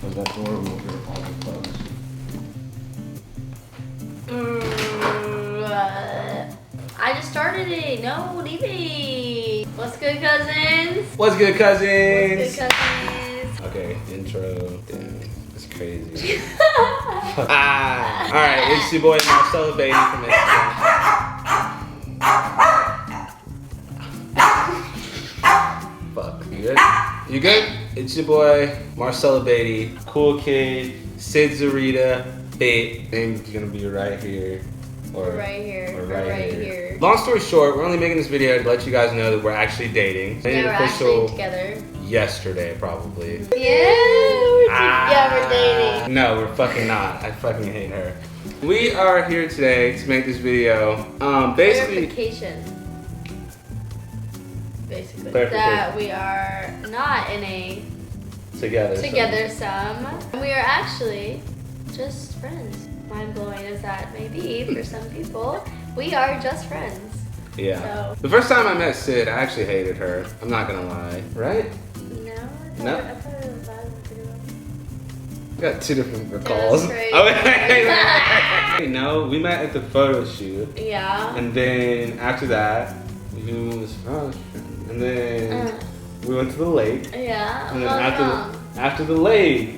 Because that door will get all closed. I just started it. No, leave it. What's good, cousins? What's good, cousins? What's good, cousins? Okay, intro. Damn, that's crazy. Alright, it's your boy Marcelo Beatty from Instagram. Fuck. You good? You good? It's your boy Marcelo Beatty, cool kid, Sid Zarita, bait. Name's gonna be right here. Or right here. Or right here. Long story short, we're only making this video to let you guys know that we're actually dating. Yeah, we're actually together. Yesterday, probably. Yeah, we're dating. No, we're fucking not. I fucking hate her. We are here today to make this video. Basically. Clarification. Basically. That we are not in a together some. We are actually just friends. Mind blowing as that may be for some people, we are just friends. Yeah. So. The first time I met Sid, I actually hated her. I'm not gonna lie. Right? No. No. I thought it was bad. We got two different recalls. Great. Oh, wait. No, we met at the photo shoot. Yeah. And then after that, we was and then we went to the lake. Yeah. And then after the lake,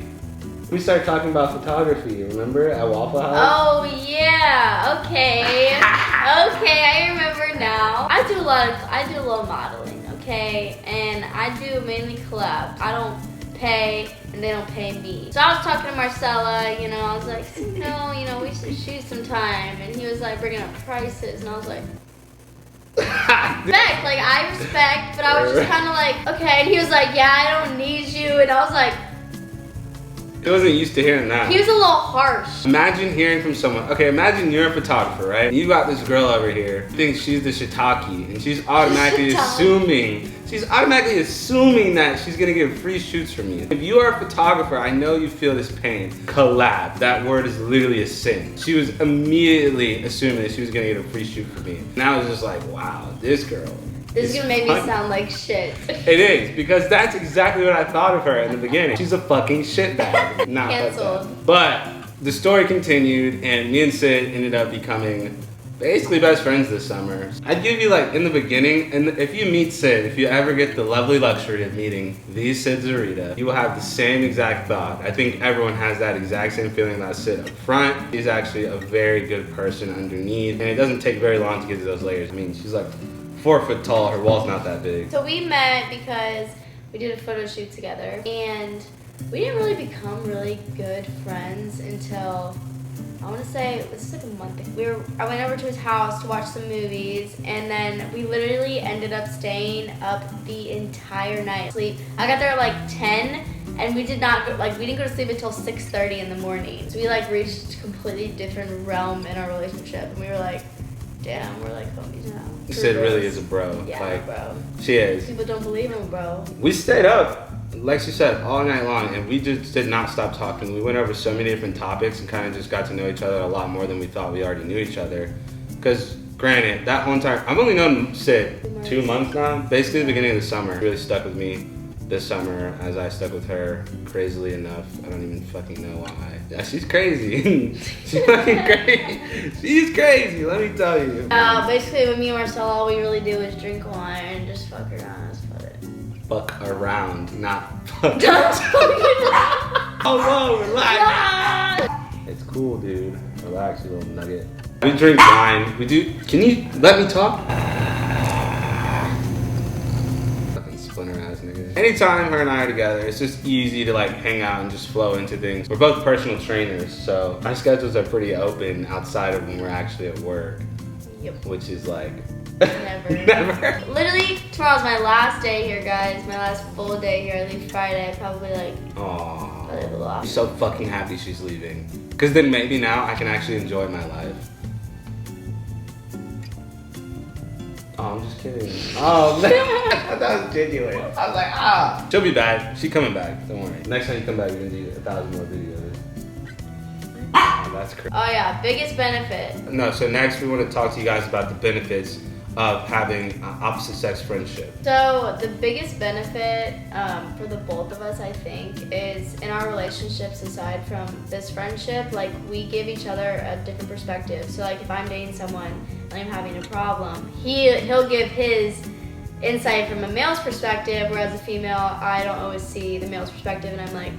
we started talking about photography. Remember at Waffle House? Oh yeah. Okay. Okay, I remember now. I do a little modeling. Okay, and I do mainly collabs. I don't pay, and they don't pay me. So I was talking to Marcella. I was like, no, we should shoot sometime, and he was like bringing up prices, and I was like. Respect, like I respect, but I was just kind of like, okay, and he was like, yeah, I don't need you, and I was like, I wasn't used to hearing that. he was a little harsh. Imagine hearing from someone, okay, imagine you're a photographer, right? You got this girl over here, thinks she's the shiitake, and she's automatically assuming that she's gonna get free shoots from you. If you are a photographer, I know you feel this pain. Collab, that word is literally a sin. She was immediately assuming that she was gonna get a free shoot from me. And I was just like, wow, this girl. This is gonna make me sound like shit. It is, because that's exactly what I thought of her in the beginning. She's a fucking shitbag. Nah, canceled. But the story continued, and me and Sid ended up becoming basically best friends this summer. I'd give you like in the beginning, and if you meet Sid, if you ever get the lovely luxury of meeting the Sid Zarita, you will have the same exact thought. I think everyone has that exact same feeling about Sid up front. He's actually a very good person underneath, and it doesn't take very long to get to those layers. I mean, she's like 4 foot tall, her wall's not that big. So we met because we did a photo shoot together, and we didn't really become really good friends until, I want to say, this was like a month ago. I went over to his house to watch some movies, and then we literally ended up staying up the entire night. I got there at like 10, and we didn't go to sleep until 6:30 in the morning. So we like reached a completely different realm in our relationship, and we were like, damn, we're like homies now. Sid really is a bro. Yeah, like, bro. She is. People don't believe him, bro. We stayed up, like she said, all night long, and we just did not stop talking. We went over so many different topics and kind of just got to know each other a lot more than we thought we already knew each other. Because, granted, that whole time, I've only known Sid 2 months now. Basically, the beginning of the summer really stuck with me this summer as I stuck with her, crazily enough. I don't even fucking know why. Yeah, she's crazy. She's fucking crazy. She's crazy, let me tell you. Basically, with me and Marcella, all we really do is drink wine and just fuck around. That's about it. Fuck around, not fuck. Don't fuck around. Oh, whoa, relax. It's cool, dude. Relax, you little nugget. We drink wine. We do. Can you let me talk? Anytime her and I are together, it's just easy to like hang out and just flow into things. We're both personal trainers, so our schedules are pretty open outside of when we're actually at work. Yep. Which is like Never. never. Literally, tomorrow's my last day here, guys. My last full day here. I leave Friday. Probably like. Aww. Probably a little off. I'm so fucking happy she's leaving. Cause then maybe now I can actually enjoy my life. Oh, I'm just kidding. Oh, man. That was genuine. I was like, ah. She'll be back. She's coming back. Don't worry. Next time you come back, we're gonna do 1,000 more videos. Oh, that's crazy. Oh yeah, biggest benefit. No, so next we want to talk to you guys about the benefits of having an opposite sex friendship? So the biggest benefit for the both of us, I think, is in our relationships aside from this friendship, like we give each other a different perspective. So like if I'm dating someone and I'm having a problem, he'll give his insight from a male's perspective, whereas a female, I don't always see the male's perspective, and I'm like,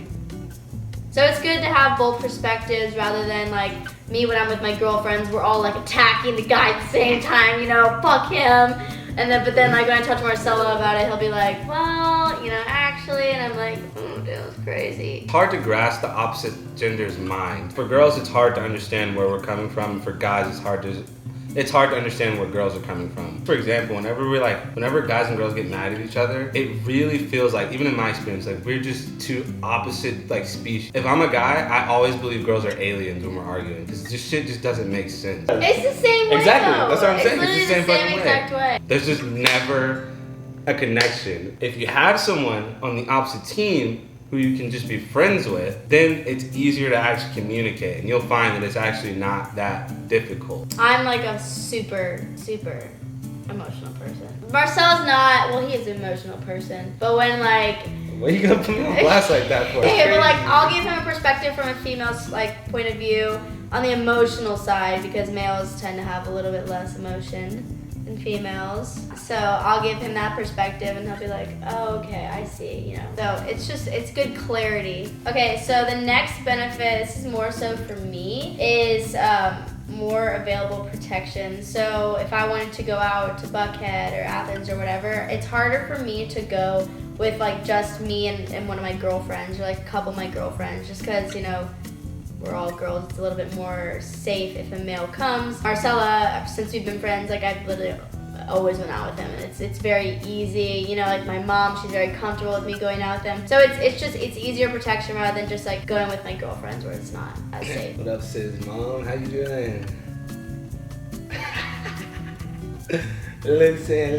so it's good to have both perspectives rather than like me when I'm with my girlfriends, we're all like attacking the guy at the same time, you know, fuck him. But then like when I talk to Marcelo about it, he'll be like, well, you know, actually, and I'm like, oh, dude, that's crazy. It's hard to grasp the opposite gender's mind. For girls, it's hard to understand where we're coming from. For guys, it's hard to understand where girls are coming from. For example, whenever guys and girls get mad at each other, it really feels like, even in my experience, like we're just two opposite like species. If I'm a guy, I always believe girls are aliens when we're arguing, because this shit just doesn't make sense. It's the same way. Exactly, though. that's what I'm saying. It's It's the same fucking exact way. There's just never a connection. If you have someone on the opposite team who you can just be friends with, then it's easier to actually communicate, and you'll find that it's actually not that difficult. I'm like a super, super emotional person. Marcel's not, well, he is an emotional person, but when like... What are you gonna put me on blast like that for? Okay, but like I'll give him a perspective from a female's like point of view on the emotional side, because males tend to have a little bit less emotion than females. So I'll give him that perspective and he'll be like, oh, okay, I see, you know. So it's good clarity. Okay, so the next benefit, this is more so for me, is more available protection. So if I wanted to go out to Buckhead or Athens or whatever, it's harder for me to go with like just me and one of my girlfriends, or like a couple of my girlfriends, just because, you know, we're all girls. It's a little bit more safe if a male comes. Marcella, since we've been friends, like I've literally always went out with him, and it's very easy. You know, like my mom, she's very comfortable with me going out with him. So it's easier protection rather than just like going with my girlfriends where it's not as safe. What up, sis? Mom, how you doing? Listen.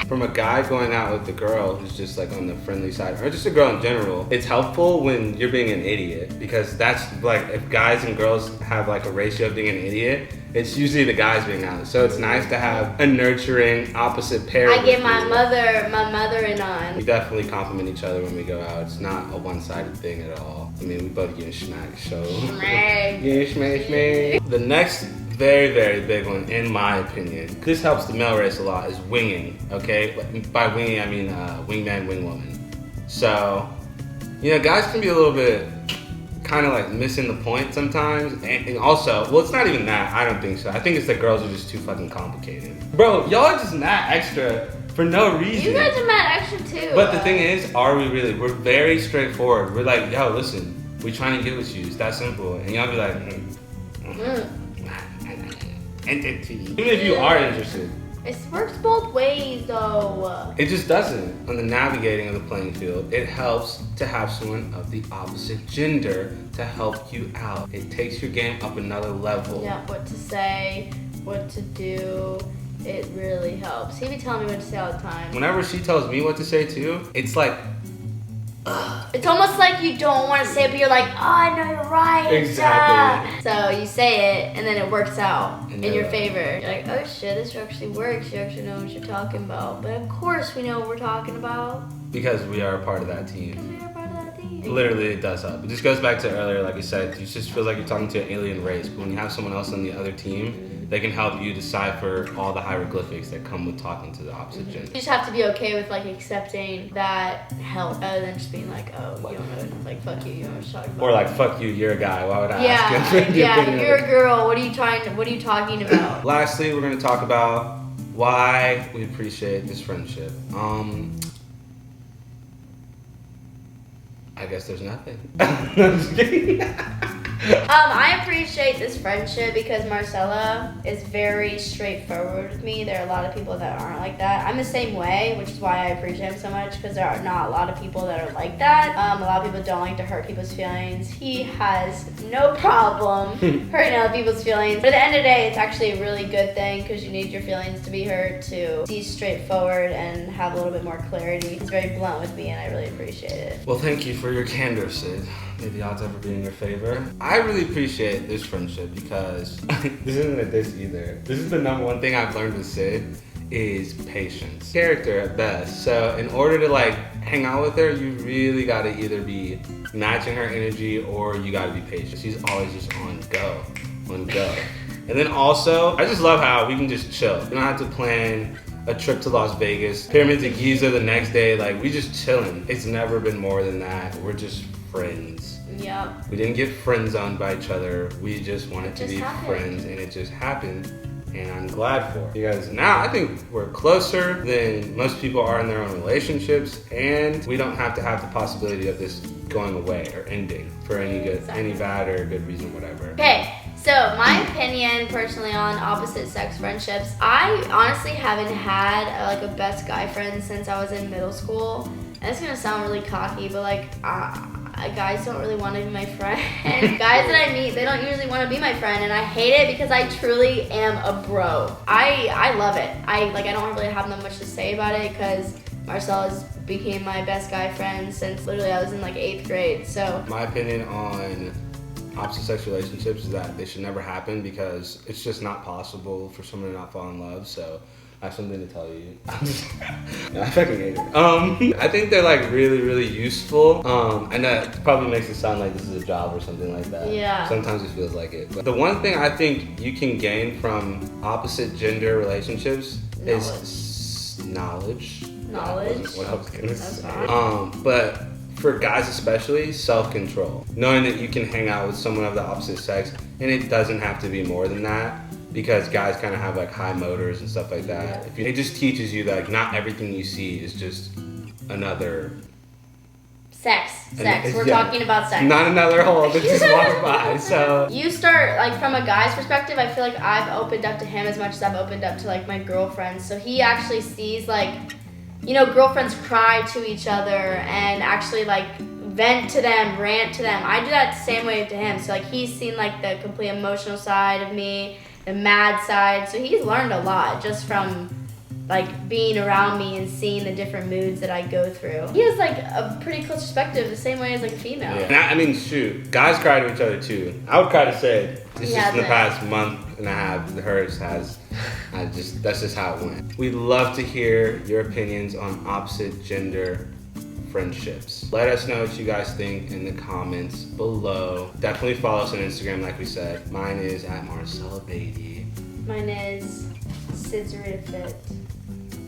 From a guy going out with a girl who's just like on the friendly side, or just a girl in general, it's helpful when you're being an idiot, because that's like, if guys and girls have like a ratio of being an idiot, it's usually the guys being out. So it's nice to have a nurturing opposite pair. I get my mother in on. We definitely compliment each other when we go out. It's not a one-sided thing at all. I mean, we both getting smacked, so. Smack. Smack. The next very, very big one, in my opinion, this helps the male race a lot, is winging, okay? By winging, I mean wingman, wingwoman. So, you know, guys can be a little bit kind of like missing the point sometimes. And also, well, it's not even that. I don't think so. I think it's that girls are just too fucking complicated. Bro, y'all are just mad extra for no reason. You guys are mad extra too. But the thing is, are we really? We're very straightforward. We're like, yo, listen, we trying to get with you. It's that simple. And y'all be like, entity. Even if you are interested. It works both ways though. It just doesn't. On the navigating of the playing field, it helps to have someone of the opposite gender to help you out. It takes your game up another level. Yeah, what to say, what to do. It really helps. He be telling me what to say all the time. Whenever she tells me what to say too, it's like, it's almost like you don't want to say it, but you're like, oh, I know you're right. Exactly. So you say it, and then it works out in your favor. You're like, oh shit, this actually works. You actually know what you're talking about. But of course we know what we're talking about. Because we are a part of that team. Because we are a part of that team. Literally, it does help. It just goes back to earlier, like you said, it just feels like you're talking to an alien race. But when you have someone else on the other team, they can help you decipher all the hieroglyphics that come with talking to the opposite gender. You just have to be okay with like accepting that help, other than just being like, oh, you don't know, like fuck you, you don't know what you're talking about. Or like, fuck you, you're a guy. Why would I ask you? Yeah, you're a girl. What are you talking about? Lastly, we're gonna talk about why we appreciate this friendship. I guess there's nothing. I'm just kidding. I appreciate this friendship because Marcella is very straightforward with me. There are a lot of people that aren't like that. I'm the same way, which is why I appreciate him so much, because there are not a lot of people that are like that. A lot of people don't like to hurt people's feelings. He has no problem hurting other people's feelings. But at the end of the day, it's actually a really good thing, because you need your feelings to be heard, to be straightforward and have a little bit more clarity. He's very blunt with me, and I really appreciate it. Well, thank you for your candor, Sid. May the odds ever be in your favor. I I really appreciate this friendship because this isn't a diss either. This is the number one thing I've learned with Sid is patience. Character at best. So in order to like hang out with her, you really gotta either be matching her energy or you gotta be patient. She's always just on go. And then also, I just love how we can just chill. We don't have to plan a trip to Las Vegas, Pyramids of Giza the next day. Like, we just chilling. It's never been more than that. We're just friends. Yep. We didn't get friend zoned by each other. We just wanted to be friends, and it just happened. And I'm glad for it. Because now I think we're closer than most people are in their own relationships, and we don't have to have the possibility of this going away or ending for any good, any bad or good reason, whatever. Okay. So my opinion personally on opposite sex friendships, I honestly haven't had a best guy friend since I was in middle school. And it's gonna sound really cocky, but like guys don't really want to be my friend. Guys that I meet, they don't usually want to be my friend, and I hate it because I truly am a bro. I love it. I don't really have that much to say about it because Marcel has became my best guy friend since literally I was in like 8th grade. So my opinion on opposite sex relationships is that they should never happen because it's just not possible for someone to not fall in love. So I have something to tell you. I fucking hate it. I think they're like really, really useful. And that probably makes it sound like this is a job or something like that. Yeah. Sometimes it feels like it. But the one thing I think you can gain from opposite gender relationships is knowledge. Knowledge. What I was gonna say. But for guys especially, self-control. Knowing that you can hang out with someone of the opposite sex, and it doesn't have to be more than that, because guys kind of have like high motors and stuff like that. It just teaches you that like, not everything you see is just another... Sex. We're talking about sex. Not another hole that just walks by, so... You start, like, from a guy's perspective, I feel like I've opened up to him as much as I've opened up to, like, my girlfriends. So he actually sees, like, you know, girlfriends cry to each other and actually like vent to them, rant to them. I do that the same way to him. So like he's seen like the complete emotional side of me, the mad side. So he's learned a lot just from like being around me and seeing the different moods that I go through. He has like a pretty close perspective the same way as like a female. Yeah. I mean, shoot, guys cry to each other too. I would cry to Sid. It's just in the past month and a half, hers has. That's just how it went. We'd love to hear your opinions on opposite gender friendships. Let us know what you guys think in the comments below. Definitely follow us on Instagram, like we said. Mine is @MarcelBeatty. Mine is SidsReaderFit.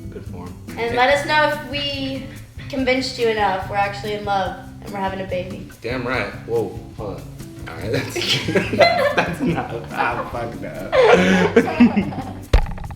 Good form. And let us know if we convinced you enough. We're actually in love and we're having a baby. Damn right. Whoa, hold on. All right, that's not. Fuck no.